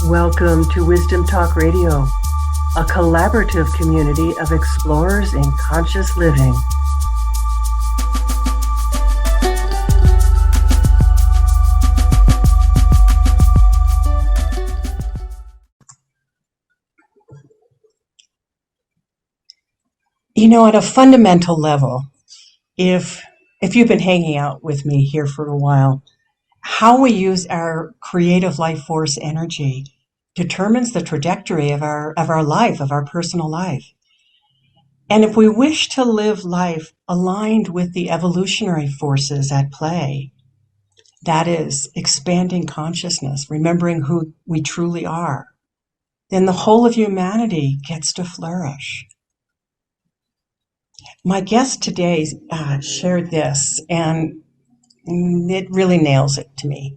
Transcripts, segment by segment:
Welcome to Wisdom Talk Radio, a collaborative community of explorers in conscious living. You know, at a fundamental level, if you've been hanging out with me here for a while, how we use our creative life force energy determines the trajectory of our life, of our personal life. And if we wish to live life aligned with the evolutionary forces at play, that is, expanding consciousness, remembering who we truly are, then the whole of humanity gets to flourish. My guest today shared this, and it really nails it to me.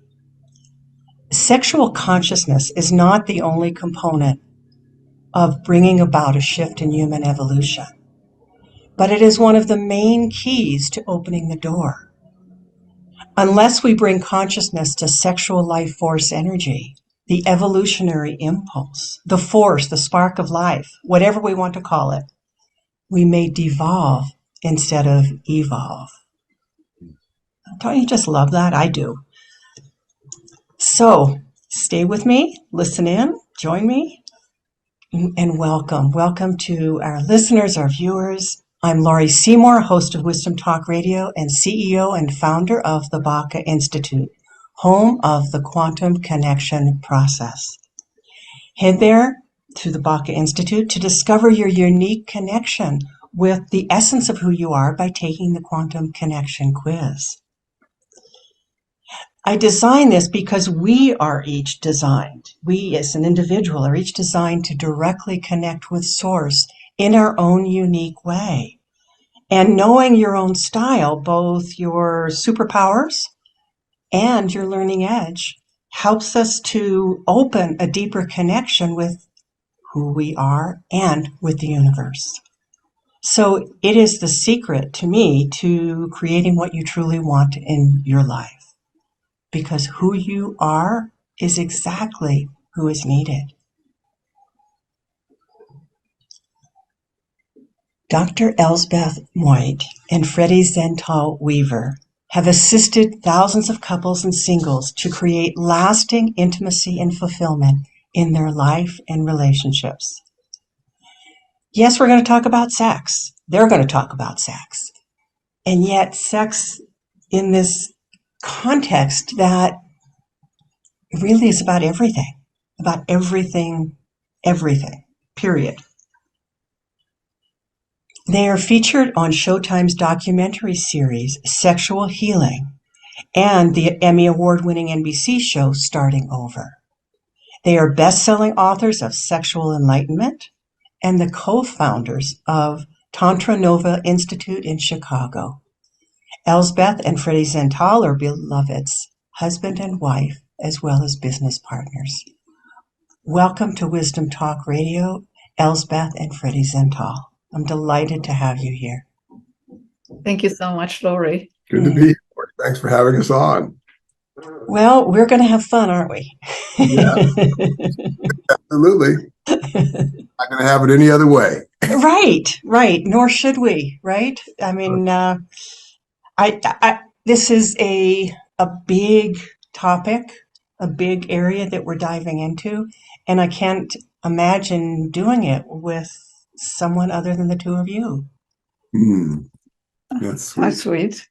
Sexual consciousness is not the only component of bringing about a shift in human evolution, but it is one of the main keys to opening the door. Unless we bring consciousness to sexual life force energy, the evolutionary impulse, the force, the spark of life, whatever we want to call it, we may devolve instead of evolve. Don't you just love that? I do. So stay with me, listen in, join me, and welcome. Welcome to our listeners, our viewers. I'm Laurie Seymour, host of Wisdom Talk Radio and CEO and founder of the Baca Institute, home of the Quantum Connection Process. Head there to the Baca Institute to discover your unique connection with the essence of who you are by taking the Quantum Connection quiz. I designed this because we are each designed, we as an individual are each designed to directly connect with Source in our own unique way. And knowing your own style, both your superpowers and your learning edge, helps us to open a deeper connection with who we are and with the universe. So it is the secret to me to creating what you truly want in your life. Because who you are is exactly who is needed. Dr. Elsbeth Meuth and Freddy Zental Weaver have assisted thousands of couples and singles to create lasting intimacy and fulfillment in their life and relationships. Yes, we're going to talk about sex. They're going to talk about sex. And yet sex in this context that really is about everything, period. They are featured on Showtime's documentary series, Sexual Healing, and the Emmy Award-winning NBC show, Starting Over. They are best-selling authors of Sexual Enlightenment and the co-founders of TantraNova Institute in Chicago. Elsbeth and Freddy Zental are beloveds, husband and wife, as well as business partners. Welcome to Wisdom Talk Radio, Elsbeth and Freddy Zental. I'm delighted to have you here. Thank you so much, Laurie. Good to be here. Thanks for having us on. Well, we're going to have fun, aren't we? Yeah, absolutely. Not going to have it any other way. Right. Nor should we, right? I mean, this is a big topic, a big area that we're diving into, and I can't imagine doing it with someone other than the two of you. That's sweet. How sweet.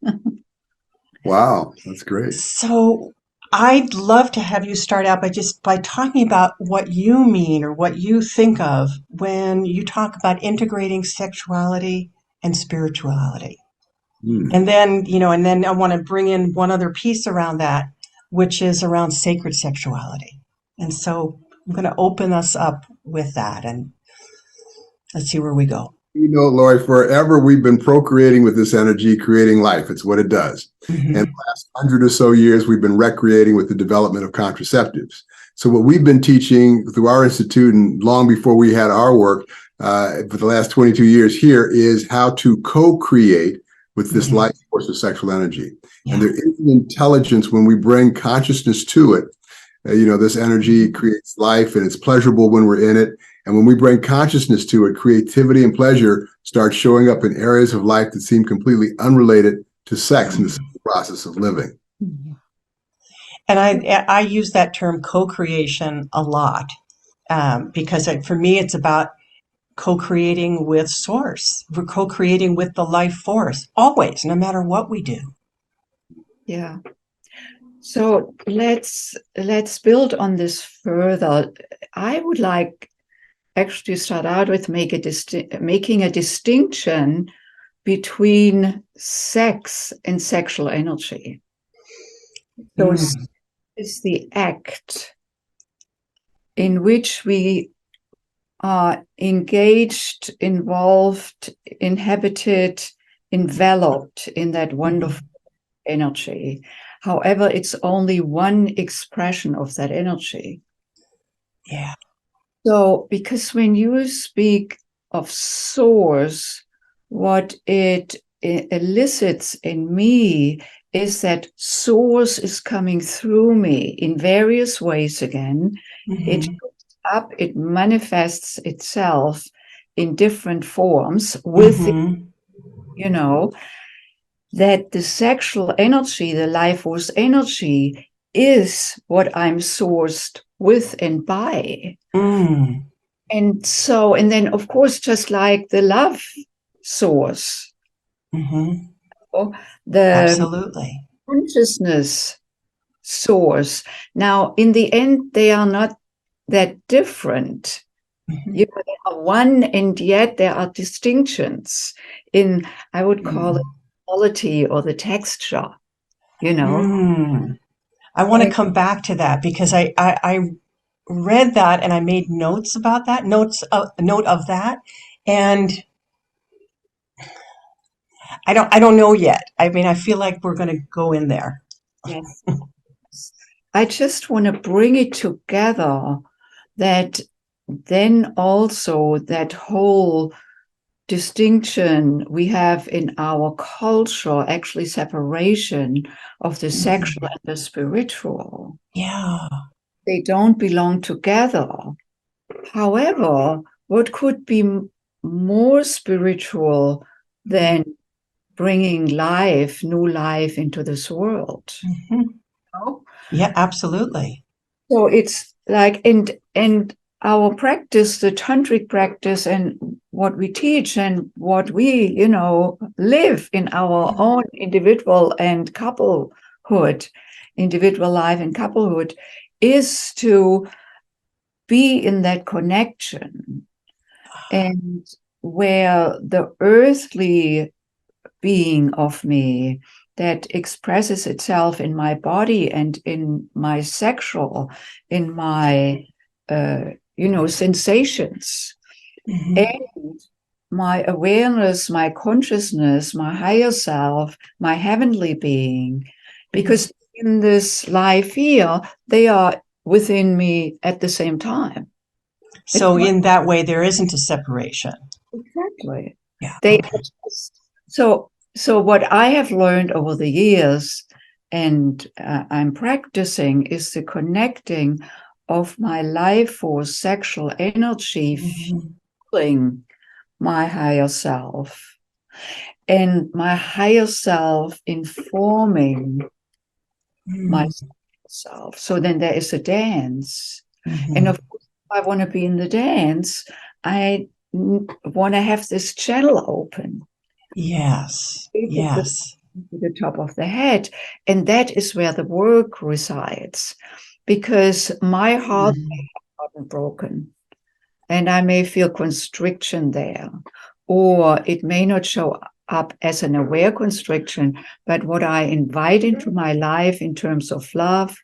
Wow, that's great. So I'd love to have you start out by talking about what you mean or what you think of when you talk about integrating sexuality and spirituality. And then, I want to bring in one other piece around that, which is around sacred sexuality. And so I'm going to open us up with that, and let's see where we go. You know, Laurie, forever we've been procreating with this energy, creating life. It's what it does. And the last 100 or so years, we've been recreating with the development of contraceptives. So what we've been teaching through our institute, and long before we had our work, for the last 22 years here, is how to co-create with this life force of sexual energy. And there is an intelligence when we bring consciousness to it This energy creates life, and it's pleasurable when we're in it. And when we bring consciousness to it, creativity and pleasure start showing up in areas of life that seem completely unrelated to sex in the process of living. And I use that term co-creation a lot, because for me, it's about co-creating with source. We're co-creating with the life force, always, no matter what we do. Yeah. So let's build on this further. I would like actually to start out with making a distinction between sex and sexual energy. So sex is the act in which we are engaged, involved, inhabited, enveloped in that wonderful energy. However, it's only one expression of that energy. Yeah. So, because when you speak of source, what it elicits in me is that source is coming through me in various ways again. It goes up, it manifests itself in different forms with, that the sexual energy, the life force energy, is what I'm sourced with and by. And so, and then of course, just like the love source, the Absolutely. consciousness source. Now, in the end, they are not that different. They are one, and yet there are distinctions in, I would call it, quality or the texture, I want to come back to that, because I read that and I made notes about that, note of that, and I don't know yet. I mean, I feel like we're going to go in there. Yes. I just want to bring it together, that then also that whole distinction we have in our culture, actually separation of the sexual and the spiritual. Yeah. They don't belong together. However, what could be more spiritual than bringing new life into this world? Yeah, absolutely. So it's like, and our practice, the tantric practice, and what we teach and what we, live in our own individual and couplehood, individual life and couplehood, is to be in that connection, and where the earthly being of me that expresses itself in my body and in my sexual, in my, sensations, and my awareness, my consciousness, my higher self, my heavenly being, because in this life here, they are within me at the same time. So in that way, there isn't a separation. Exactly. Yeah. They So what I have learned over the years, and I'm practicing, is the connecting of my life force, sexual energy, fueling my higher self, and my higher self informing my self. So then there is a dance. And of course, if I want to be in the dance, I want to have this channel open. Yes. Yes. To the top of the head. And that is where the work resides, because my heart may have gotten broken and I may feel constriction there, or it may not show up as an aware constriction, but what I invite into my life in terms of love,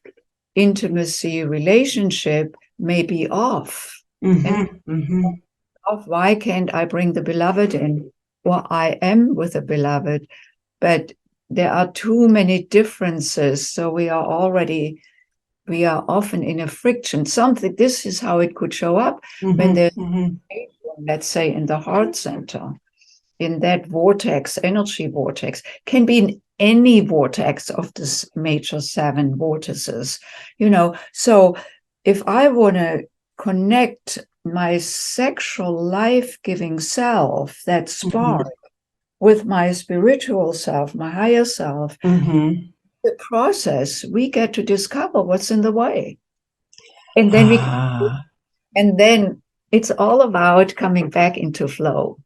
intimacy, relationship may be off. Off. Why can't I bring the beloved in? Well, I am with the beloved, but there are too many differences. So we are often in a friction. This is how it could show up when there's, let's say, in the heart center, in that vortex, energy vortex, can be in any vortex of this major 7 vortices, So if I want to connect my sexual life-giving self, that spark, with my spiritual self, my higher self, the process, we get to discover what's in the way. And then then it's all about coming back into flow.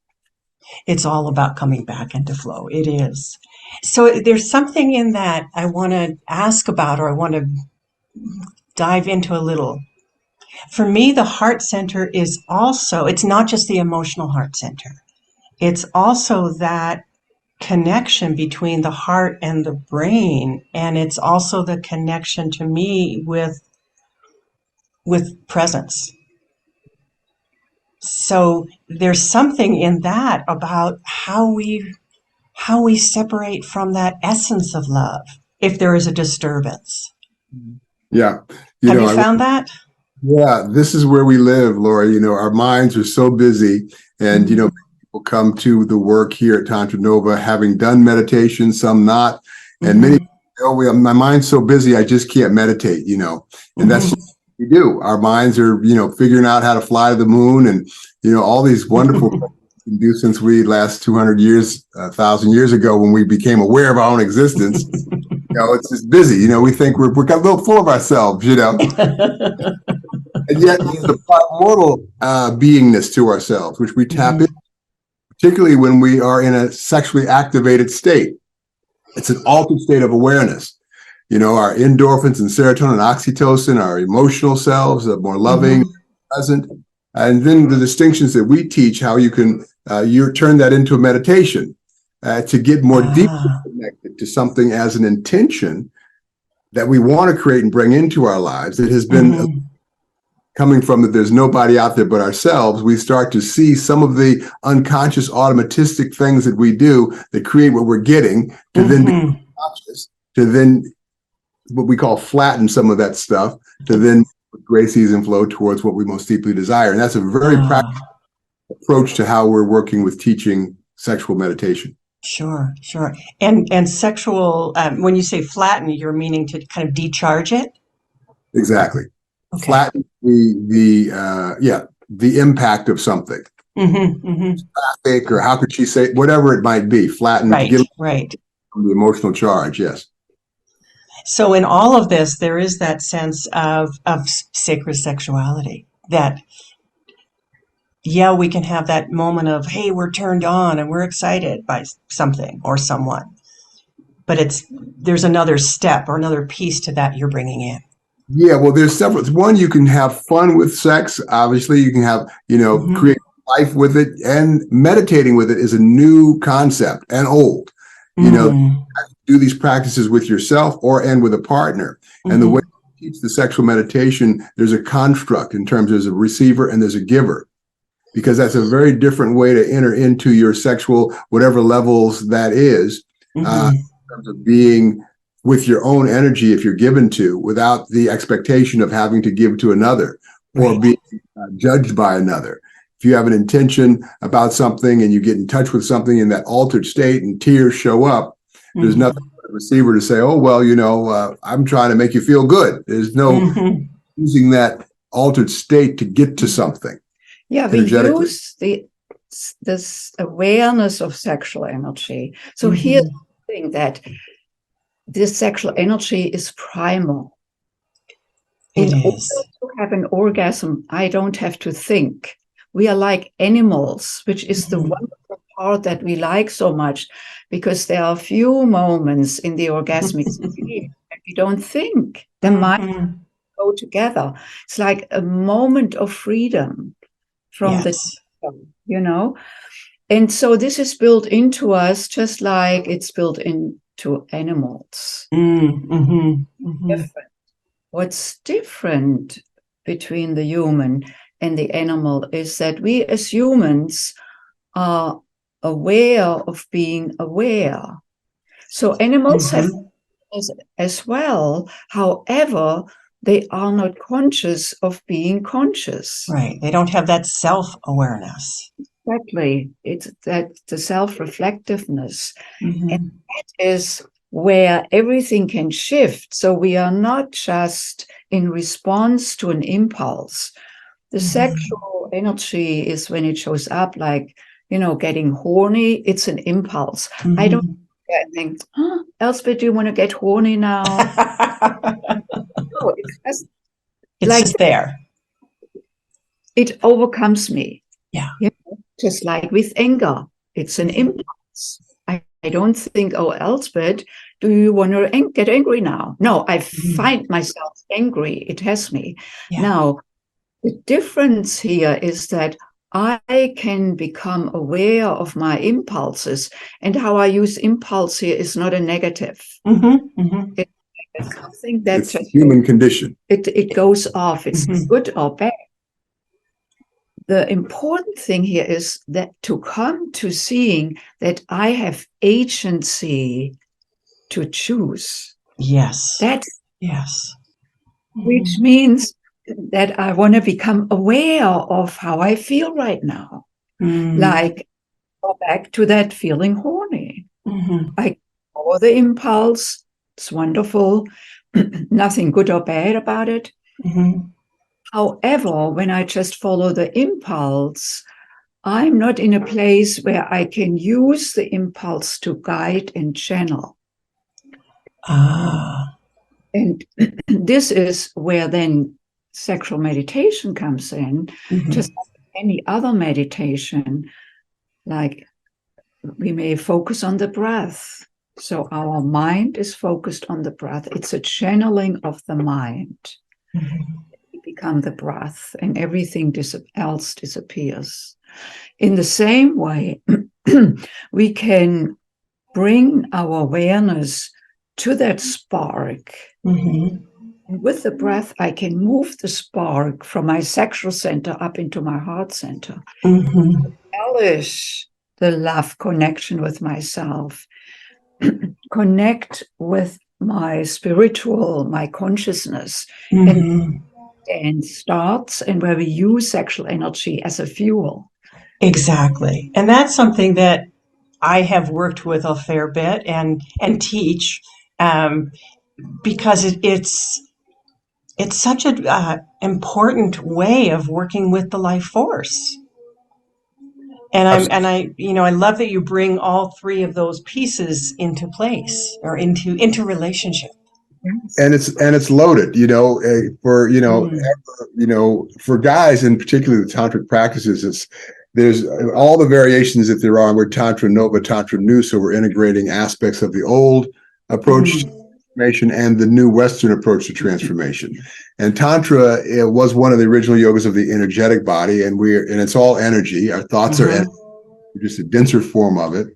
It's all about coming back into flow. It is. So there's something in that I want to ask about, or I want to dive into a little. For me, the heart center is also, it's not just the emotional heart center. It's also that connection between the heart and the brain. And it's also the connection to me with presence. So there's something in that about how we separate from that essence of love if there is a disturbance. Yeah. Have you found that? Yeah, this is where we live, Laurie. Our minds are so busy, and people come to the work here at TantraNova having done meditation, some not, and many my mind's so busy I just can't meditate, and that's just what we do. Our minds are, figuring out how to fly to the moon, and all these wonderful things we can do since we last 200 years, 1,000 years ago, when we became aware of our own existence. It's just busy. We think we're a little full of ourselves, And yet there's a primordial beingness to ourselves, which we tap into, particularly when we are in a sexually activated state. It's an altered state of awareness. Our endorphins and serotonin and oxytocin, our emotional selves are more loving, present. And then the distinctions that we teach, how you can you turn that into a meditation to get more deeply connected to something as an intention that we want to create and bring into our lives. That has been coming from that there's nobody out there but ourselves. We start to see some of the unconscious automatistic things that we do that create what we're getting, to then be conscious, to then what we call flatten some of that stuff, to then grace, ease, and flow towards what we most deeply desire. And that's a very practical approach to how we're working with teaching sexual meditation. Sure. And sexual, when you say flatten, you're meaning to kind of decharge it? Exactly. Okay. Flatten the impact of something. Traffic, or how could she say, whatever it might be, flatten, to get from the emotional charge. Yes. So in all of this, there is that sense of sacred sexuality, that we can have that moment of, hey, we're turned on and we're excited by something or someone. But there's another step or another piece to that you're bringing in. Yeah, well, there's several. One, you can have fun with sex. Obviously, you can have, create life with it, and meditating with it is a new concept and old. Do these practices with yourself and with a partner. And the way you teach the sexual meditation, there's a construct in terms of there's a receiver and there's a giver, because that's a very different way to enter into your sexual, whatever levels that is, in terms of being with your own energy, if you're given to, without the expectation of having to give to another or being judged by another. If you have an intention about something and you get in touch with something in that altered state and tears show up, there's nothing for the receiver to say, oh, well, I'm trying to make you feel good. There's no using that altered state to get to something. Yeah, we use this awareness of sexual energy. So here's the thing, that this sexual energy is primal. In order to have an orgasm, I don't have to think. We are like animals, which is the wonderful part that we like so much, because there are few moments in the orgasmic sleep that we don't think. The mind go together. It's like a moment of freedom from the system, And so this is built into us, just like it's built into animals. Different. What's different between the human and the animal is that we as humans are aware of being aware. So animals have as well. However, they are not conscious of being conscious. Right. They don't have that self-awareness. Exactly. It's that the self-reflectiveness. And that is where everything can shift. So we are not just in response to an impulse. The sexual energy is when it shows up, like, getting horny. It's an impulse. I don't think, Elsbeth, do you want to get horny now? No, it's just there. It overcomes me. Yeah. Just like with anger, it's an impulse. I don't think, oh, Elsbeth, do you want to get angry now? No, I find myself angry. It has me. Yeah. Now, the difference here is that I can become aware of my impulses, and how I use impulse here is not a negative. It's something that's just a human condition. It goes off. It's good or bad. The important thing here is that to come to seeing that I have agency to choose. Yes. Yes. Which means that I want to become aware of how I feel right now. Like, go back to that feeling horny. I follow the impulse. It's wonderful. Nothing good or bad about it. However, when I just follow the impulse, I'm not in a place where I can use the impulse to guide and channel. And this is where then sexual meditation comes in, just like any other meditation. Like, we may focus on the breath. So our mind is focused on the breath. It's a channeling of the mind. We become the breath, and everything else disappears. In the same way, we can bring our awareness to that spark. And with the breath, I can move the spark from my sexual center up into my heart center. Embellish the love connection with myself. Connect with my spiritual, my consciousness. And starts, and where we use sexual energy as a fuel. Exactly. And that's something that I have worked with a fair bit and teach, because it's such an important way of working with the life force. And I love that you bring all three of those pieces into place, or into relationship. And it's loaded, for guys, and particularly the tantric practices, there's all the variations that there are. We're TantraNova, TantraNova, so we're integrating aspects of the old approach to transformation and the new Western approach to transformation. And Tantra, it was one of the original yogas of the energetic body, and it's all energy. Our thoughts are energy, just a denser form of it.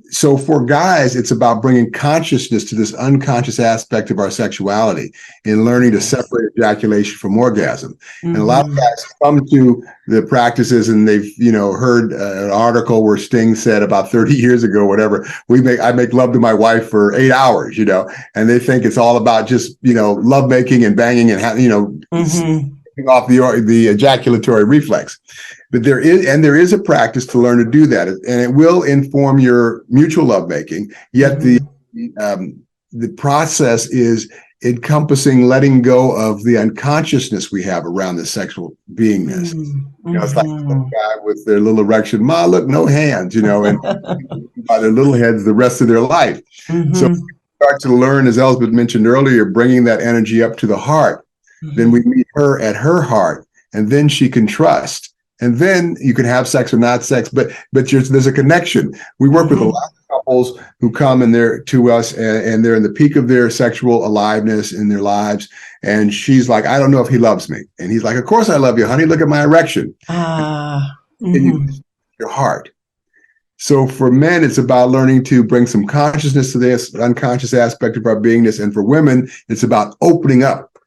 So for guys, it's about bringing consciousness to this unconscious aspect of our sexuality and learning to separate ejaculation from orgasm. And a lot of guys come to the practices and they've, heard an article where Sting said about 30 years ago, whatever, I make love to my wife for 8 hours, and they think it's all about just, love making and banging and, off the ejaculatory reflex. But there is a practice to learn to do that, and it will inform your mutual lovemaking. Yet the process is encompassing letting go of the unconsciousness we have around the sexual beingness. It's like a guy with their little erection, Ma, look, no hands, and by their little heads the rest of their life. So we start to learn, as Elsbeth mentioned earlier, bringing that energy up to the heart. Then we meet her at her heart, and then she can trust. And then you can have sex or not sex, but there's a connection. We work with a lot of couples who come to us and they're in the peak of their sexual aliveness in their lives. And she's like, I don't know if he loves me. And he's like, of course I love you, honey. Look at my erection. Your heart. So for men, it's about learning to bring some consciousness to this unconscious aspect of our beingness. And for women, it's about opening up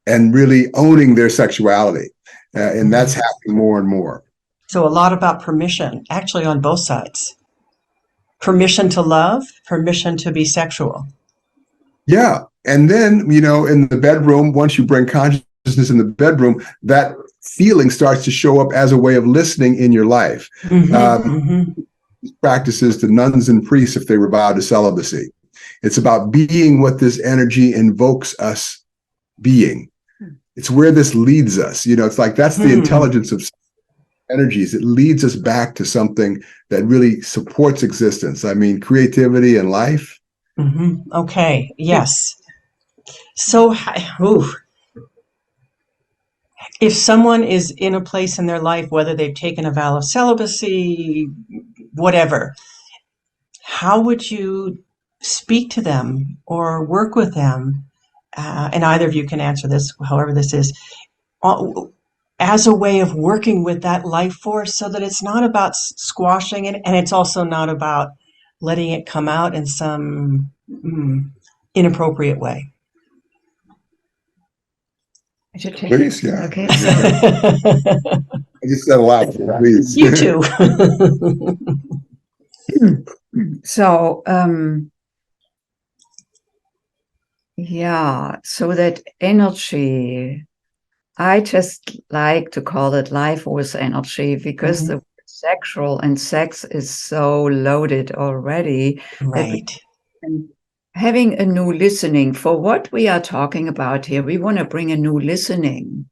and really owning their sexuality. And that's happening more and more. So a lot about permission, actually, on both sides. Permission to love, permission to be sexual. Yeah. And then, in the bedroom, once you bring consciousness in the bedroom, that feeling starts to show up as a way of listening in your life. Practices to nuns and priests if they were vowed to celibacy. It's about being what this energy invokes us being. It's where this leads us. It's like that's the intelligence of energies. It leads us back to something that really supports existence. I mean, creativity and life. Okay. Yes. So, ooh, if someone is in a place in their life, whether they've taken a vow of celibacy, whatever, how would you speak to them or work with them? And either of you can answer this, however this is, as a way of working with that life force so that it's not about squashing it, and it's also not about letting it come out in some inappropriate way. I should take Please, it. yeah. Okay. I just said a lot, please. You too. So, yeah, so that energy, I just like to call it life force energy because the sexual and sex is so loaded already. Right. And having a new listening for what we are talking about here, we want to bring a new listening.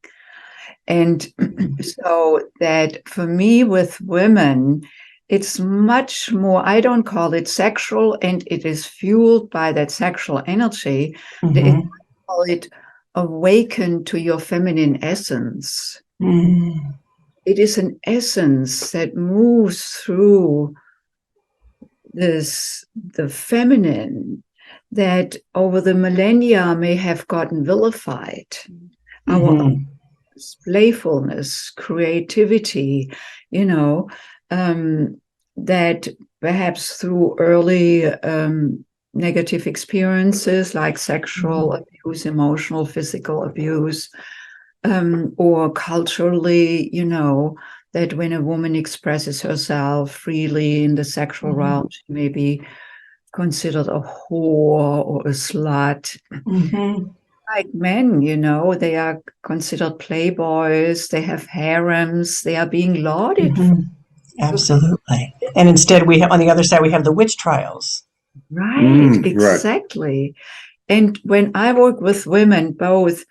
And so that for me with women, it's much more, I don't call it sexual, and it is fueled by that sexual energy. I call it awaken to your feminine essence. It is an essence that moves through the feminine that over the millennia may have gotten vilified. Our playfulness, creativity, that perhaps through early negative experiences like sexual abuse, emotional, physical abuse, or culturally, that when a woman expresses herself freely in the sexual realm, she may be considered a whore or a slut. Like men, they are considered playboys, they have harems, they are being lauded. Absolutely. And instead we have, on the other side, we have the witch trials. Right, exactly. Right. And when I work with women, both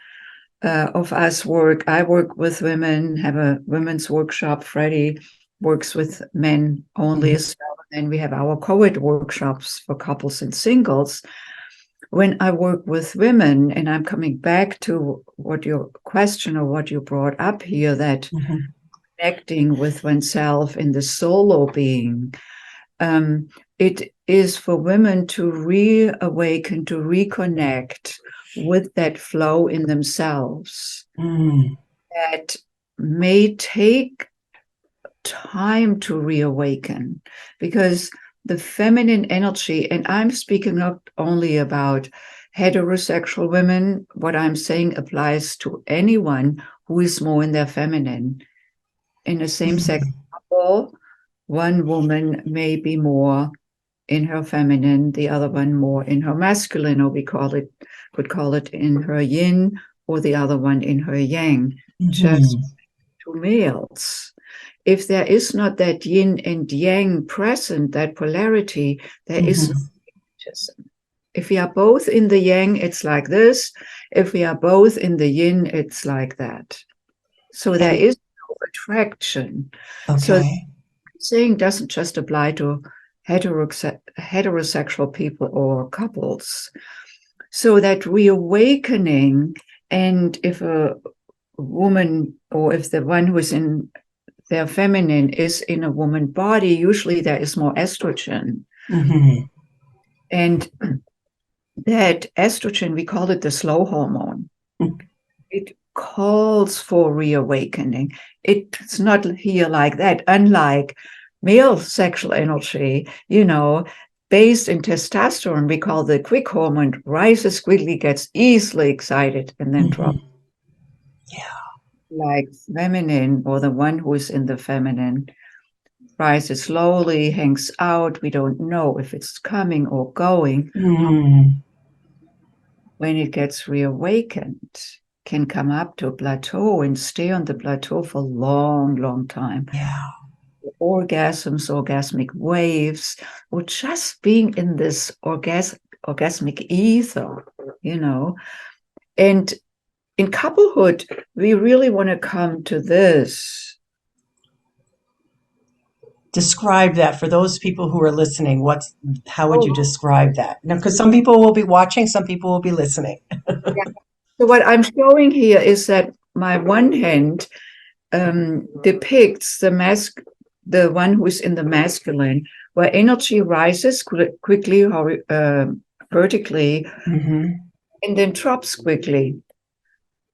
of us I work with women, have a women's workshop. Freddy works with men only as well. And we have our co-ed workshops for couples and singles. When I work with women, and I'm coming back to what your question or what you brought up here, that connecting with oneself in the solo being, it is for women to reawaken, to reconnect with that flow in themselves. That may take time to reawaken, because the feminine energy, and I'm speaking not only about heterosexual women, what I'm saying applies to anyone who is more in their feminine. In a same-sex couple, one woman may be more in her feminine, the other one more in her masculine, or we could call it in her yin, or the other one in her yang, just two males. If there is not that yin and yang present, that polarity, there is no magnetism. If we are both in the yang, it's like this. If we are both in the yin, it's like that. So there is no attraction. So saying doesn't just apply to heterosexual people or couples. So that reawakening, and if a woman, or if the one who is in their feminine is in a woman body, usually there is more estrogen. And that estrogen, we call it the slow hormone. It calls for reawakening. It's not here like that. Unlike male sexual energy, based in testosterone, we call the quick hormone, rises quickly, gets easily excited, and then drops. Like feminine, or the one who is in the feminine, rises slowly, hangs out. We don't know if it's coming or going. When it gets reawakened, can come up to a plateau and stay on the plateau for a long, long time. Orgasms, orgasmic waves, or just being in this orgasmic ether, you know. And in couplehood, we really want to come to this. Describe that for those people who are listening. How would you describe that? Now, because some people will be watching, some people will be listening. Yeah. So what I'm showing here is that my one hand depicts the one who is in the masculine, where energy rises quickly, vertically, and then drops quickly.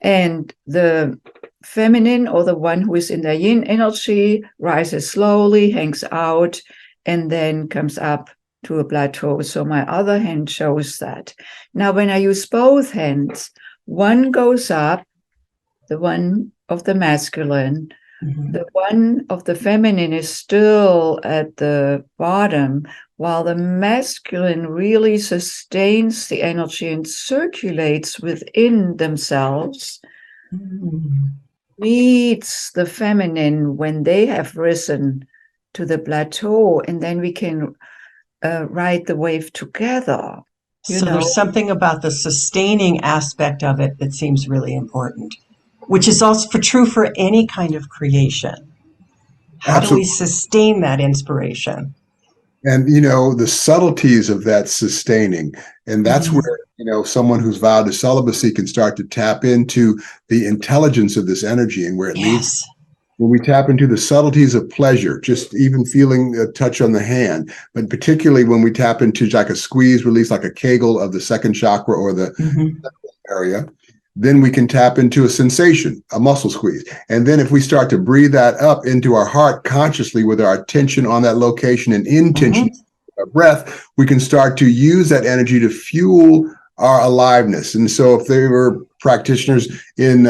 And the feminine, or the one who is in the yin energy, rises slowly, hangs out, and then comes up to a plateau. So my other hand shows that. Now, when I use both hands, one goes up, the one of the masculine, the one of the feminine is still at the bottom, while the masculine really sustains the energy and circulates within themselves, meets the feminine when they have risen to the plateau, and then we can ride the wave together. So there's something about the sustaining aspect of it that seems really important, which is also true for any kind of creation. How Absolutely. do we sustain that inspiration? And, the subtleties of that sustaining. And that's where, someone who's vowed to celibacy can start to tap into the intelligence of this energy and where it leads. When we tap into the subtleties of pleasure, just even feeling a touch on the hand, but particularly when we tap into like a squeeze, release, like a Kegel of the second chakra or the area, then we can tap into a sensation, a muscle squeeze. And then if we start to breathe that up into our heart consciously with our attention on that location and intention, our breath, we can start to use that energy to fuel our aliveness. And so if they were practitioners in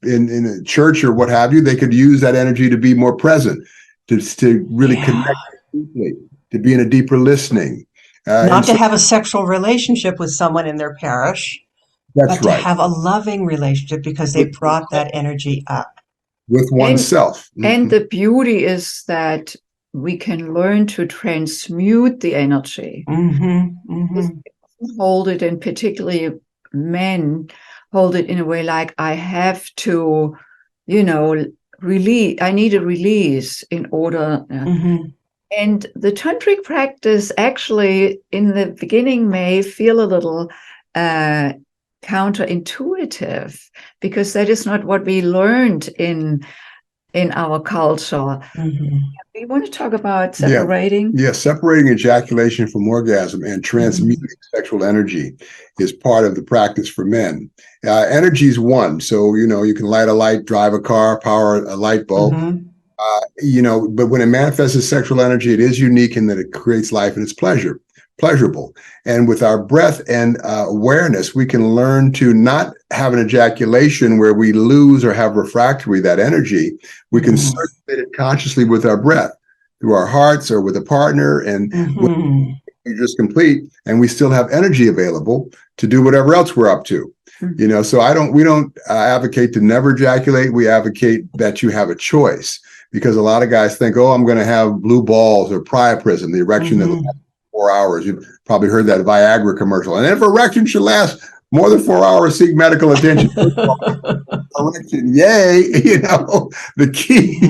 in a church or what have you, they could use that energy to be more present, to really connect deeply, to be in a deeper listening. Not to have a sexual relationship with someone in their parish, but to have a loving relationship because they brought that energy up. With oneself. And the beauty is that we can learn to transmute the energy. Hold it, and particularly men hold it in a way like, I have to, release. I need a release in order. And the tantric practice actually in the beginning may feel a little counterintuitive, because that is not what we learned in our culture. We want to talk about separating. Separating ejaculation from orgasm and transmuting sexual energy is part of the practice for men. Energy is one. So, you can light a light, drive a car, power a light bulb. But when it manifests as sexual energy, it is unique in that it creates life and it's pleasurable. And with our breath and awareness, we can learn to not have an ejaculation where we lose or have refractory that energy. We can circulate it consciously with our breath through our hearts or with a partner, and we just complete, and we still have energy available to do whatever else we're up to. So we don't advocate to never ejaculate. We advocate that you have a choice, because a lot of guys think, I'm going to have blue balls or priapism, the erection that lasts 4 hours. You've probably heard that Viagra commercial. And if erection should last more than 4 hours, seek medical attention. Erection, yay! The key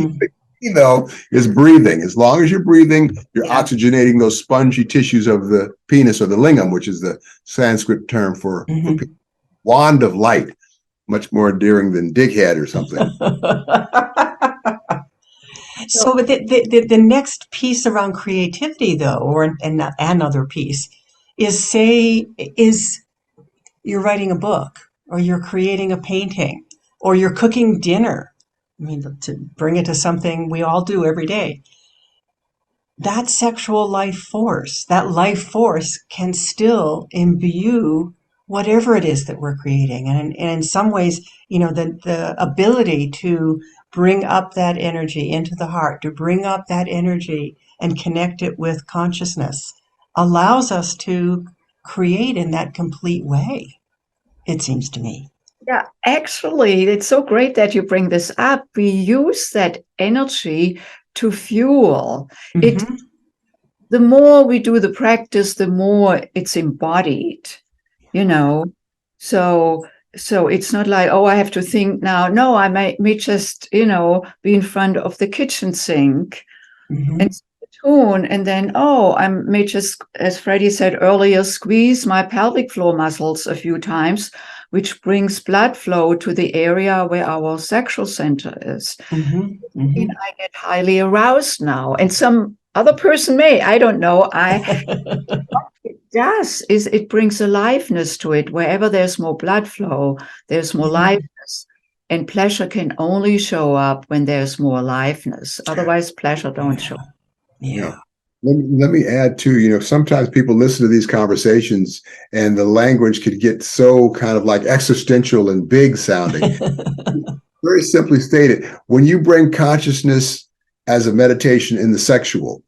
though is breathing. As long as you're breathing, you're oxygenating those spongy tissues of the penis, or the lingam, which is the Sanskrit term for wand of light. Much more endearing than dighead or something. So the next piece around creativity, though, or another piece, is you're writing a book, or you're creating a painting, or you're cooking dinner. I mean, to bring it to something we all do every day. That sexual life force can still imbue whatever it is that we're creating. And in some ways, the ability to bring up that energy into the heart, to bring up that energy and connect it with consciousness, allows us to create in that complete way, it seems to me. Yeah, actually, it's so great that you bring this up. We use that energy to fuel it. the more we do the practice, the more it's embodied, So it's not like, oh, I have to think now. No, I may just, be in front of the kitchen sink and set the tune, and then, oh, I may just, as Freddy said earlier, squeeze my pelvic floor muscles a few times, which brings blood flow to the area where our sexual center is. And I get highly aroused now, and some other person may, I don't know. What it does is it brings aliveness to it. Wherever there's more blood flow, there's more aliveness. And pleasure can only show up when there's more aliveness. Otherwise, pleasure don't show up. Yeah. Let me add too, sometimes people listen to these conversations and the language could get so kind of like existential and big sounding. Very simply stated, when you bring consciousness as a meditation in the sexual,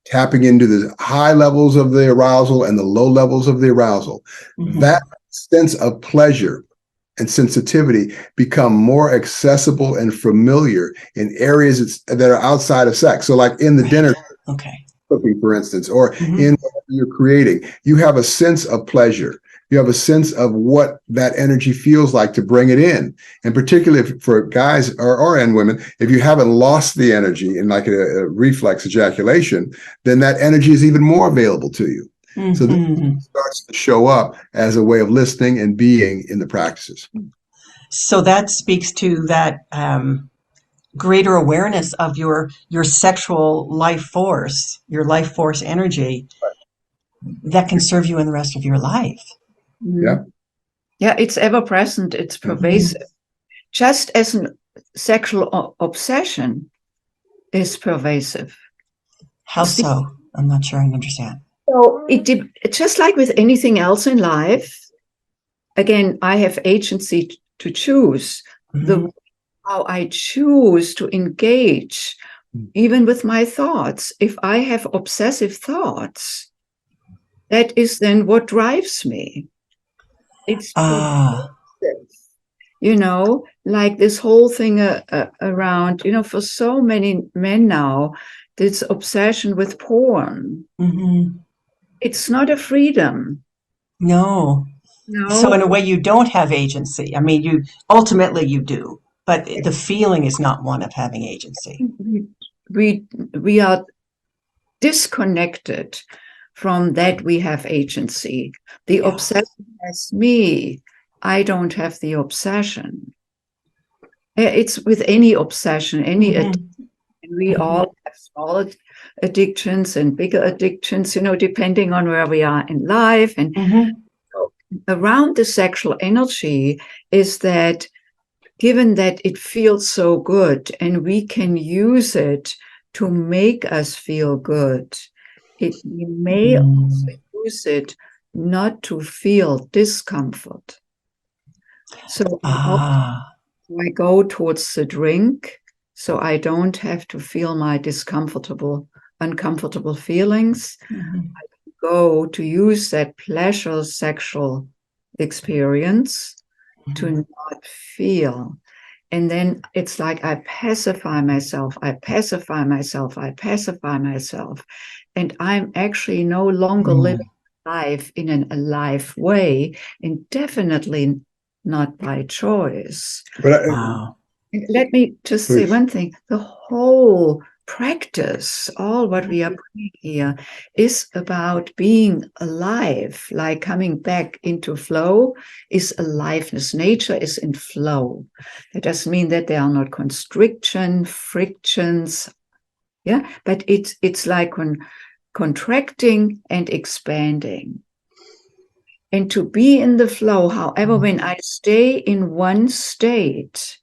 tapping into the high levels of the arousal and the low levels of the arousal, that sense of pleasure and sensitivity become more accessible and familiar in areas that are outside of sex. So like in the dinner cooking, for instance, or in whatever you're creating, you have a sense of pleasure. You have a sense of what that energy feels like to bring it in. And particularly for guys and women, if you haven't lost the energy in like a reflex ejaculation, then that energy is even more available to you. So this starts to show up as a way of listening and being in the practices. So that speaks to that greater awareness of your sexual life force, your life force energy that can serve you in the rest of your life. Yeah. Yeah, it's ever present. It's pervasive. Just as a sexual obsession is pervasive. How so? I'm not sure I understand. So it's just like with anything else in life. Again, I have agency to choose how I choose to engage, even with my thoughts. If I have obsessive thoughts, that is then what drives me. It's like this whole thing around, for so many men now, this obsession with porn. It's not a freedom. No. So in a way, you don't have agency. I mean, you do, but the feeling is not one of having agency. We are disconnected from that we have agency. The obsession has me. I don't have the obsession. It's with any obsession, any addiction. We all have small addictions and bigger addictions, depending on where we are in life. And so around the sexual energy is that given that it feels so good and we can use it to make us feel good, we may also use it not to feel discomfort. So I go towards the drink so I don't have to feel my uncomfortable feelings. I go to use that pleasure sexual experience to not feel. And then it's like I pacify myself. And I'm actually no longer living life in an alive way, and definitely not by choice. But let me just say one thing. The whole practice, all what we are doing here, is about being alive, like coming back into flow is aliveness. Nature is in flow. That doesn't mean that there are not frictions, but it's like contracting and expanding. And to be in the flow, however, when I stay in one state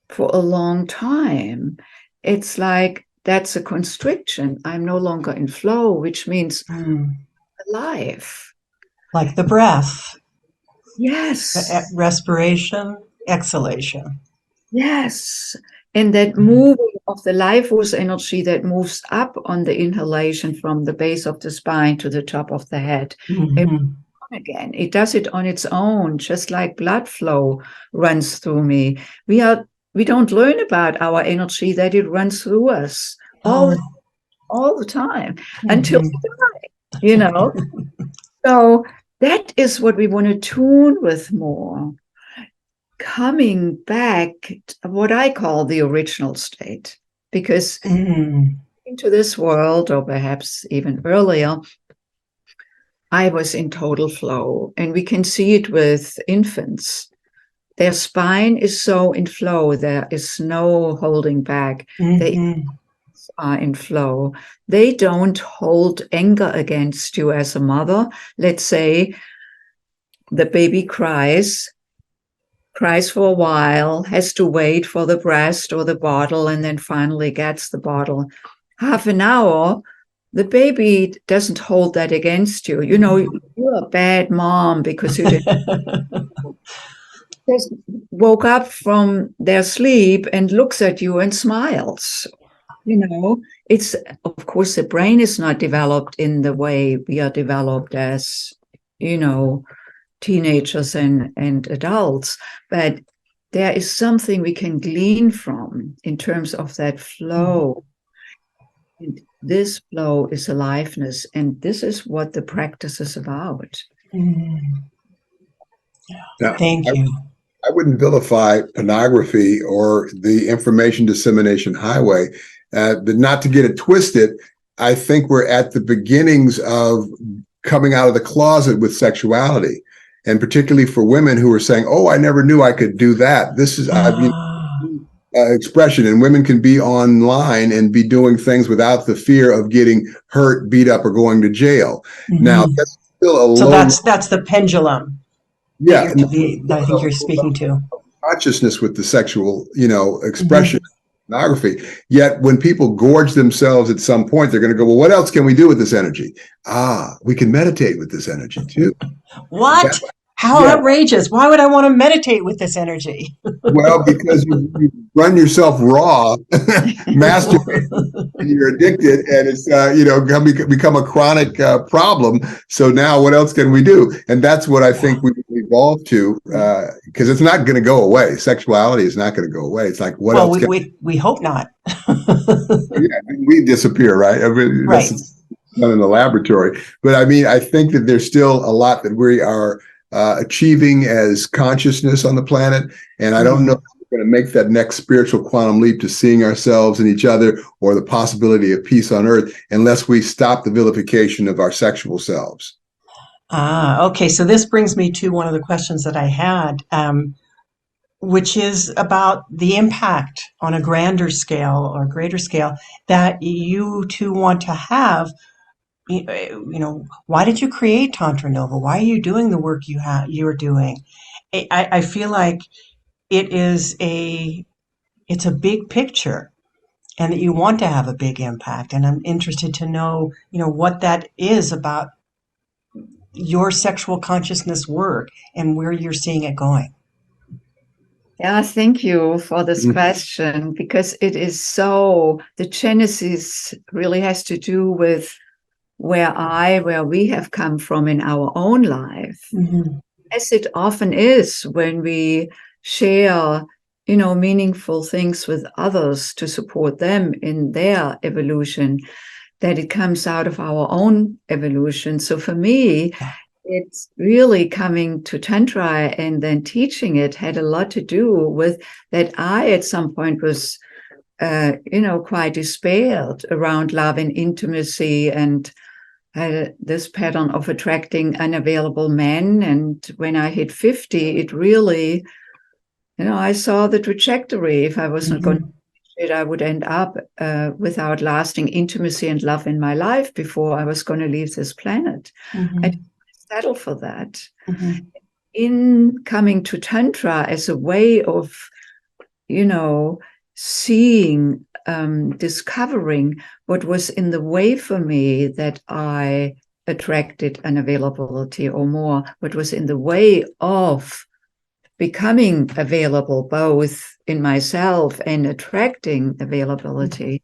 for a long time, it's like that's a constriction. I'm no longer in flow, which means alive. Like the breath. Yes. Respiration, exhalation. Yes. And that moving of the life force energy that moves up on the inhalation from the base of the spine to the top of the head. Again, it does it on its own, just like blood flow runs through me. We don't learn about our energy, that it runs through us. All all the time until we die, you know. So that is what we want to tune with more. Coming back to what I call the original state, because into this world, or perhaps even earlier, I was in total flow, and we can see it with infants. Their spine is so in flow. There is no holding back. They are in flow. They don't hold anger against you as a mother. Let's say the baby cries for a while, has to wait for the breast or the bottle, and then finally gets the bottle. Half an hour, the baby doesn't hold that against you. You know, you're a bad mom because you just woke up from their sleep and looks at you and smiles. You know, it's, of course, the brain is not developed in the way we are developed as, you know, teenagers and adults, but there is something we can glean from in terms of that flow. And this flow is aliveness, and this is what the practice is about. Now, Thank you. I wouldn't vilify pornography or the information dissemination highway, but not to get it twisted. I think we're at the beginnings of coming out of the closet with sexuality, and particularly for women who are saying, "Oh, I never knew I could do that." This is expression, and women can be online and be doing things without the fear of getting hurt, beat up, or going to jail. Now, that's still a so low. that's the pendulum. Yeah, that I think you're speaking to. Consciousness with the sexual, you know, expression, pornography. Yet when people gorge themselves at some point, they're going to go, well, what else can we do with this energy? We can meditate with this energy too. What? How outrageous. Why would I want to meditate with this energy? Well, because you run yourself raw, masturbate, and you're addicted, and it's, you know, become a chronic problem. So now what else can we do? And that's what I think we've evolved to, because it's not going to go away. Sexuality is not going to go away. It's like, what else? We hope not. Yeah, we disappear, right? I mean, right. That's done in the laboratory. But I mean, I think that there's still a lot that we are achieving as consciousness on the planet. And I don't know if we're going to make that next spiritual quantum leap to seeing ourselves and each other, or the possibility of peace on earth, unless we stop the vilification of our sexual selves. Okay. So this brings me to one of the questions that I had, which is about the impact on a grander scale or greater scale that you two want to have. You know, why did you create TantraNova? Why are you doing the work you're doing? I feel like it's a big picture, and that you want to have a big impact. And I'm interested to know, you know, what that is about your sexual consciousness work and where you're seeing it going. Yeah, thank you for this question, because it is so, the genesis really has to do with where we have come from in our own life, as it often is when we share, you know, meaningful things with others to support them in their evolution, that it comes out of our own evolution. So for me, it's really coming to Tantra and then teaching it had a lot to do with that. I, at some point, was, you know, quite despaired around love and intimacy, and had this pattern of attracting unavailable men. And when I hit 50, it really, you know, I saw the trajectory. If I wasn't going to it, I would end up without lasting intimacy and love in my life before I was going to leave this planet. I didn't settle for that. In coming to Tantra as a way of, you know, seeing, discovering what was in the way for me, that I attracted unavailability, or more, what was in the way of becoming available, both in myself and attracting availability.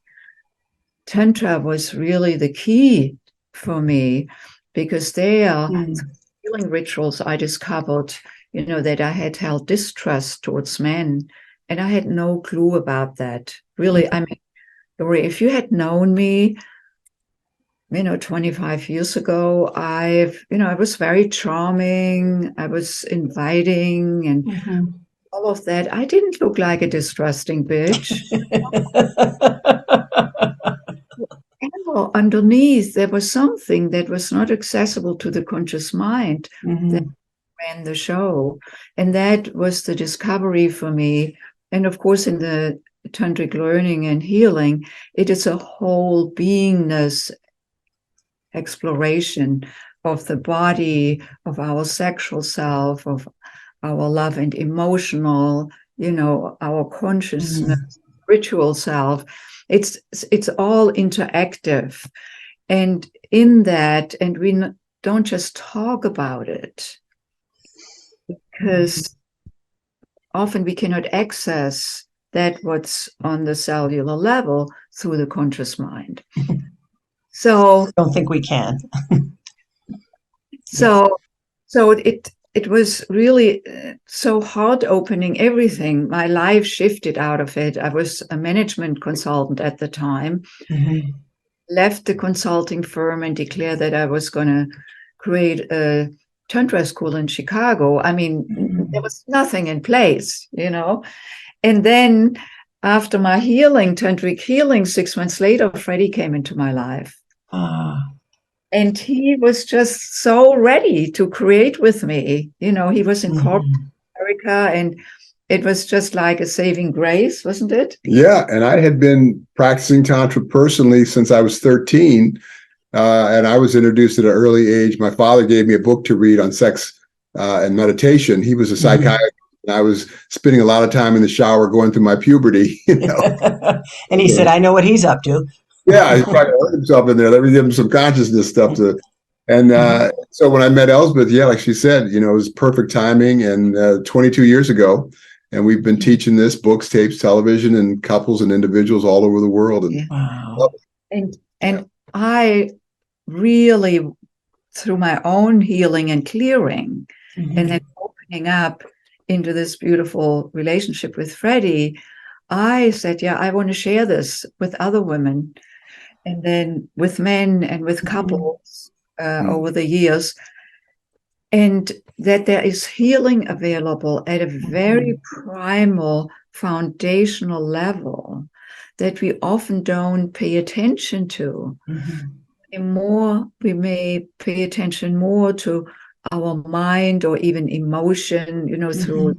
Tantra was really the key for me, because there, healing rituals I discovered, you know, that I had held distrust towards men, and I had no clue about that. Really, I mean, Laurie, if you had known me 25 years ago, I was very charming. I was inviting and all of that. I didn't look like a distrusting bitch. And underneath, there was something that was not accessible to the conscious mind that ran the show. And that was the discovery for me. And of course, in the tantric learning and healing, it is a whole beingness exploration of the body, of our sexual self, of our love and emotional, our consciousness, ritual self. It's all interactive. And in that, and we don't just talk about it, because often we cannot access that what's on the cellular level through the conscious mind. So I don't think we can. So it was really so heart-opening, everything. My life shifted out of it. I was a management consultant at the time, left the consulting firm and declared that I was going to create a Tantra school in Chicago. I mean, there was nothing in place, And then after my healing, tantric healing, 6 months later, Freddy came into my life. And he was just so ready to create with me. He was in corporate America, and it was just like a saving grace, wasn't it? Yeah, and I had been practicing Tantra personally since I was 13, and I was introduced at an early age. My father gave me a book to read on sex and meditation. He was a psychiatrist, and I was spending a lot of time in the shower going through my puberty. And he said, "I know what he's up to." Yeah, he's trying to hurt himself in there. Let me give him some consciousness stuff to. And so when I met Elsbeth, like she said, it was perfect timing. And 22 years ago, and we've been teaching this, books, tapes, television, and couples and individuals all over the world. And wow. And I really, through my own healing and clearing, and then opening up into this beautiful relationship with Freddy, I said, I want to share this with other women. And then with men and with couples over the years, and that there is healing available at a very primal, foundational level that we often don't pay attention to. We may pay attention more to our mind or even emotion, through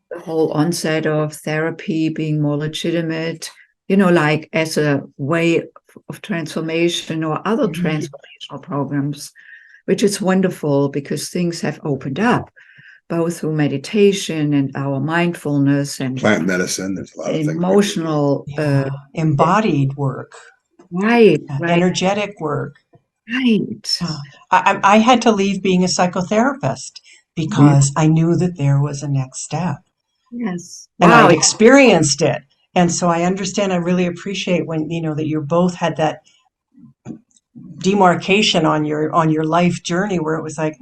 the whole onset of therapy being more legitimate, like as a way of transformation or other transformational programs, which is wonderful because things have opened up both through meditation and our mindfulness and plant medicine. There's a lot of emotional, embodied work, right, energetic work. Right. I had to leave being a psychotherapist because I knew that there was a next step. Yes. And I'd experienced it. And so I understand, I really appreciate when, that you both had that demarcation on your life journey where it was like,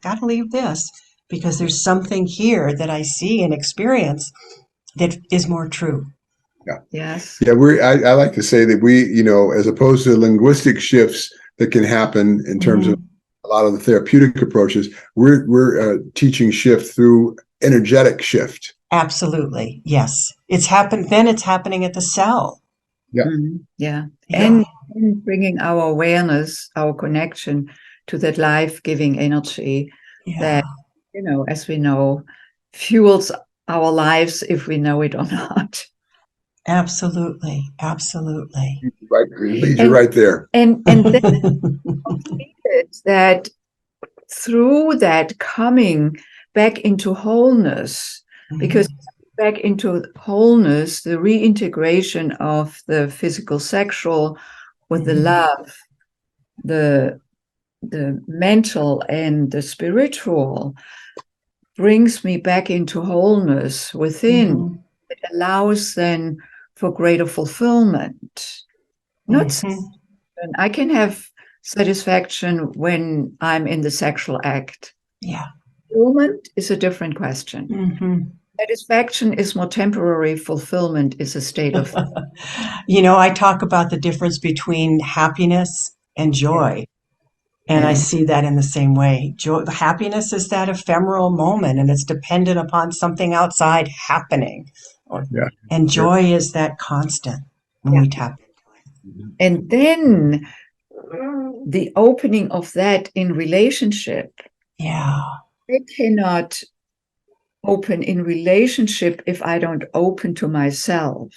gotta leave this because there's something here that I see and experience that is more true. Yeah. Yes. Yeah. I like to say that we, as opposed to linguistic shifts that can happen in terms of a lot of the therapeutic approaches, we're teaching shift through energetic shift. Absolutely. Yes. It's happening at the cell. Yeah. Yeah. And bringing our awareness, our connection to that life-giving energy that, as we know, fuels our lives if we know it or not. Absolutely. Absolutely. Right. You're right there. And then that through that coming back into wholeness, because back into wholeness, the reintegration of the physical sexual with the love, the mental and the spiritual brings me back into wholeness within. It allows then for greater fulfillment. I can have satisfaction when I'm in the sexual act. Yeah. Fulfillment is a different question. Satisfaction is more temporary. Fulfillment is a state of... I talk about the difference between happiness and joy. And I see that in the same way. Joy, happiness is that ephemeral moment, and it's dependent upon something outside happening. Yeah. And joy is that constant when we tap into it. And then the opening of that in relationship. Yeah. I cannot open in relationship if I don't open to myself.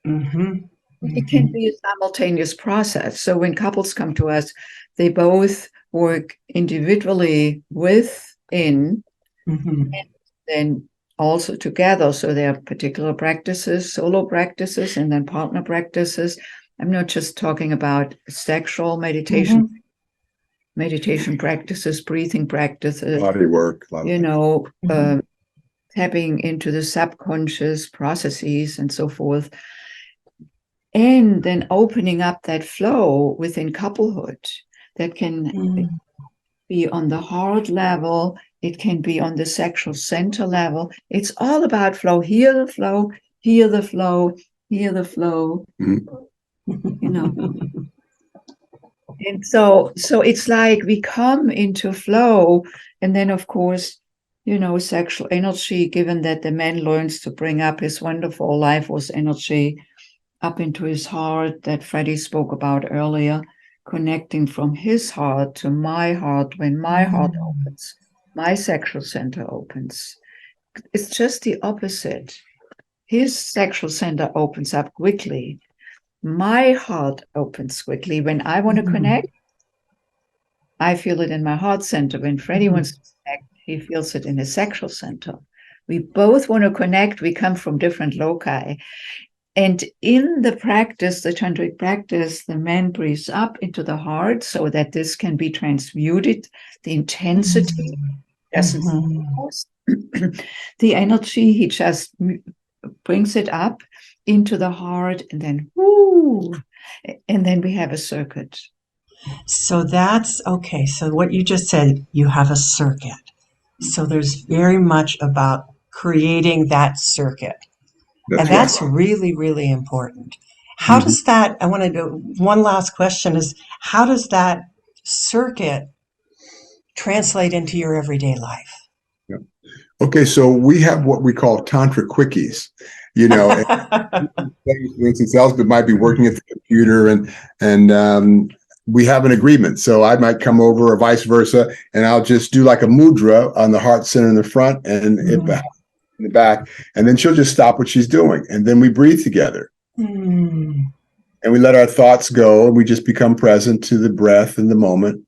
It can be a simultaneous process. So when couples come to us, they both work individually within and then also together. So there are particular practices, solo practices, and then partner practices. I'm not just talking about sexual meditation, meditation practices, breathing practices, Body work, tapping into the subconscious processes and so forth. And then opening up that flow within couplehood that can be on the heart level. It can be on the sexual center level. It's all about flow. Hear the flow, hear the flow, hear the flow. And so it's like we come into flow, and then of course, sexual energy, given that the man learns to bring up his wonderful life force energy up into his heart that Freddy spoke about earlier, connecting from his heart to my heart. When my heart opens, my sexual center opens. It's just the opposite. His sexual center opens up quickly. My heart opens quickly. When I want to connect, I feel it in my heart center. When Freddy wants to connect, he feels it in his sexual center. We both want to connect. We come from different loci. And in the practice, the tantric practice, the man breathes up into the heart so that this can be transmuted. The intensity doesn't the energy, he just brings it up into the heart, and then and then we have a circuit. So that's okay. So what you just said, you have a circuit. So there's very much about creating that circuit. That's really, really important. How does that, I want to do one last question is, how does that circuit translate into your everyday life? Yeah. Okay, so we have what we call Tantra quickies. For instance, Elsbeth might be working at the computer and we have an agreement. So I might come over or vice versa, and I'll just do like a mudra on the heart center in the front and in the back, and then she'll just stop what she's doing, and then we breathe together, and we let our thoughts go, and we just become present to the breath and the moment,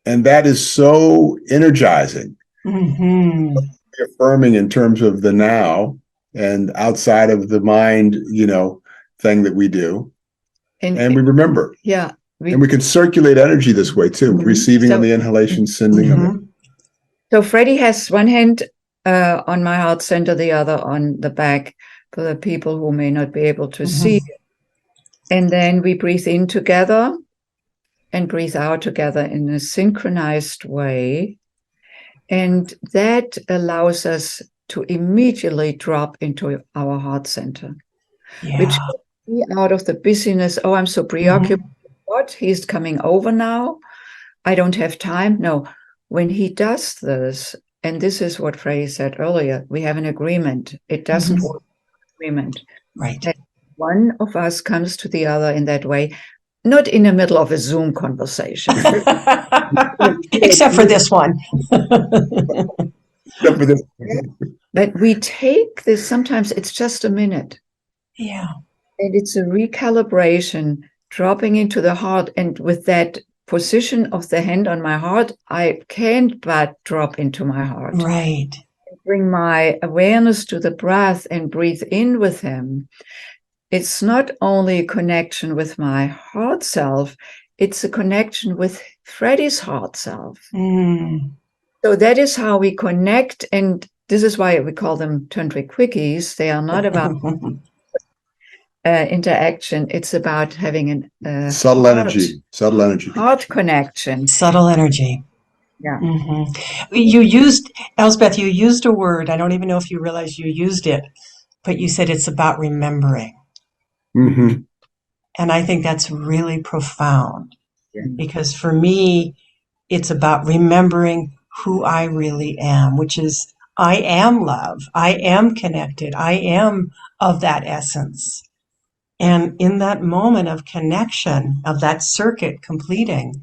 and that is so energizing, affirming in terms of the now and outside of the mind, thing that we do, and we remember, and we can circulate energy this way too, receiving on the inhalation, sending on the. So Freddy has one hand on my heart center, the other on the back for the people who may not be able to see. And then we breathe in together and breathe out together in a synchronized way. And that allows us to immediately drop into our heart center, which is out of the busyness. Oh, I'm so preoccupied. What? He's coming over now. I don't have time. No, when he does this, and this is what Freddy said earlier, we have an agreement. It doesn't work agreement. Right. That one of us comes to the other in that way, not in the middle of a Zoom conversation. Except for this one. But we take this, sometimes it's just a minute. Yeah. And it's a recalibration, dropping into the heart. And with that position of the hand on my heart, I can't but drop into my heart. Right. Bring my awareness to the breath and breathe in with him. It's not only a connection with my heart self, it's a connection with Freddy's heart self. So that is how we connect, and this is why we call them tantric quickies. They are not about interaction. It's about having a subtle energy, heart connection, subtle energy. Yeah. You used, Elsbeth, you used a word. I don't even know if you realize you used it, but you said it's about remembering. And I think that's really profound. because for me, it's about remembering who I really am, which is I am love. I am connected. I am of that essence. And in that moment of connection, of that circuit completing,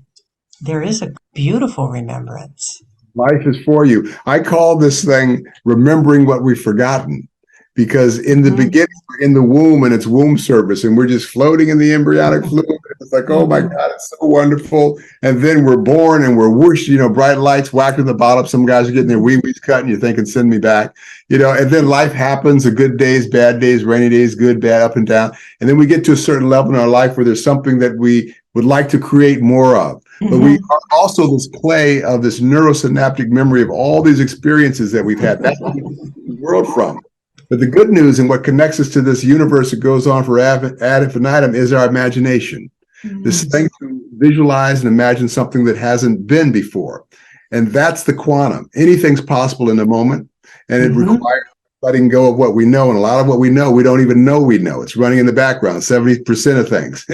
there is a beautiful remembrance. Life is for you. I call this thing remembering what we've forgotten, because in the beginning, we're in the womb and it's womb service, and we're just floating in the embryonic fluid. It's like, oh my God, it's so wonderful. And then we're born and we're whoosh, bright lights whacking the bottom. Some guys are getting their wee-wees cut and you're thinking, send me back. And then life happens, the good days, bad days, rainy days, good, bad, up and down. And then we get to a certain level in our life where there's something that we would like to create more of. But we are also this play of this neurosynaptic memory of all these experiences that we've had. That's where we get the world from. But the good news and what connects us to this universe that goes on for ad infinitum is our imagination. This thing to visualize and imagine something that hasn't been before. And that's the quantum. Anything's possible in a moment. And it requires letting go of what we know. And a lot of what we know, we don't even know we know. It's running in the background, 70% of things.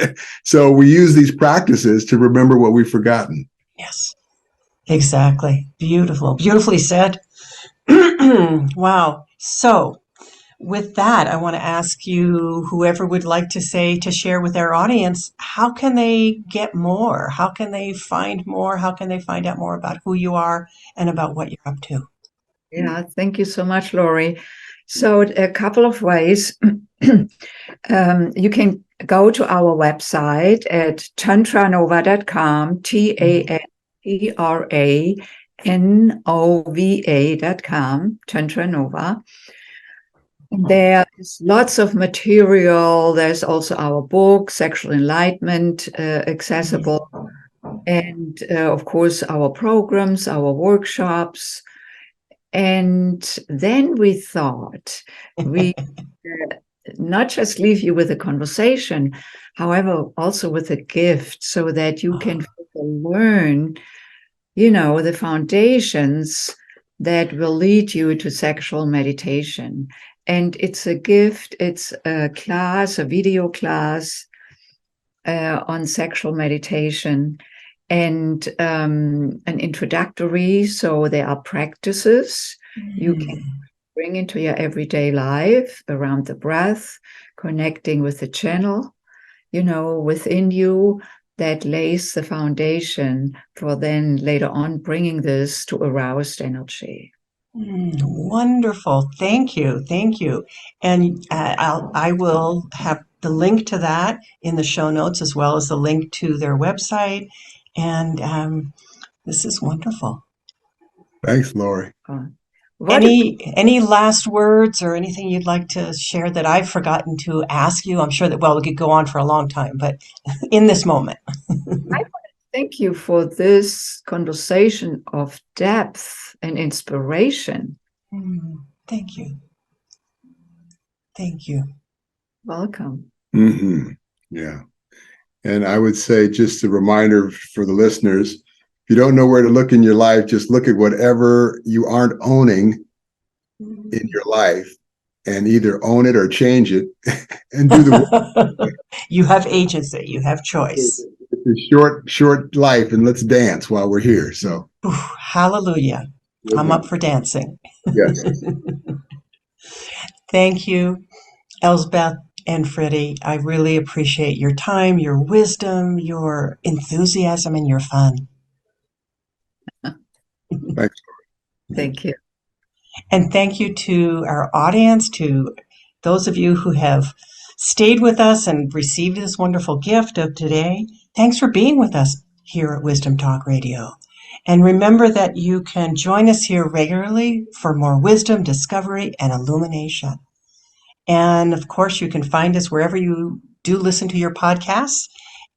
So we use these practices to remember what we've forgotten. Yes, exactly. Beautiful. Beautifully said. Wow. So with that, I want to ask you, whoever would like to share with our audience, how can they get more? How can they find more? How can they find out more about who you are and about what you're up to? Yeah, thank you so much, Laurie. So a couple of ways. You can go to our website at TantraNova.com, TantraNova.com, TantraNova. There's lots of material. There's also our book, Sexual Enlightenment, accessible. And of course, our programs, our workshops. And then we thought we not just leave you with a conversation, however, also with a gift so that you can learn, the foundations that will lead you to sexual meditation. And it's a gift, it's a class, a video class on sexual meditation. And an introductory, so there are practices you can bring into your everyday life around the breath, connecting with the channel, within you, that lays the foundation for then later on bringing this to aroused energy. Wonderful. Thank you. Thank you. And I will have the link to that in the show notes, as well as the link to their website. And this is wonderful. Thanks, Laurie. Any last words or anything you'd like to share that I've forgotten to ask you? I'm sure that, we could go on for a long time, but in this moment. I want to thank you for this conversation of depth and inspiration. Thank you. Thank you. Welcome. Yeah. And I would say, just a reminder for the listeners, if you don't know where to look in your life, just look at whatever you aren't owning in your life and either own it or change it and do the work. You have agency, you have choice. It's a short life, and let's dance while we're here. So hallelujah. I'm up for dancing. Yes. Thank you, Elsbeth and Freddy. I really appreciate your time, your wisdom, your enthusiasm, and your fun. Thanks. Thank you. And thank you to our audience, to those of you who have stayed with us and received this wonderful gift of today. Thanks for being with us here at Wisdom Talk Radio. And remember that you can join us here regularly for more wisdom, discovery, and illumination. And of course, you can find us wherever you do listen to your podcasts.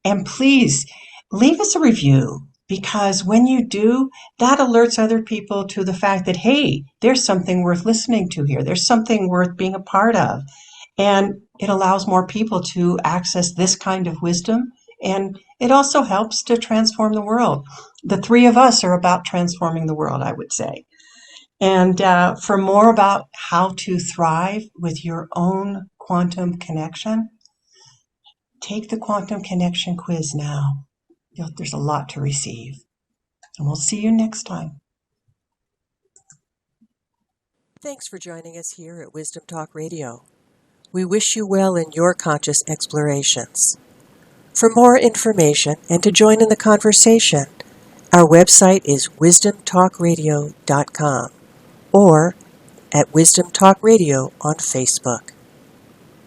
And please leave us a review, because when you do, that alerts other people to the fact that, hey, there's something worth listening to here. There's something worth being a part of. And it allows more people to access this kind of wisdom. And it also helps to transform the world. The three of us are about transforming the world, I would say. And for more about how to thrive with your own quantum connection, take the quantum connection quiz now. there's a lot to receive. And we'll see you next time. Thanks for joining us here at Wisdom Talk Radio. We wish you well in your conscious explorations. For more information and to join in the conversation, our website is wisdomtalkradio.com or at Wisdom Talk Radio on Facebook.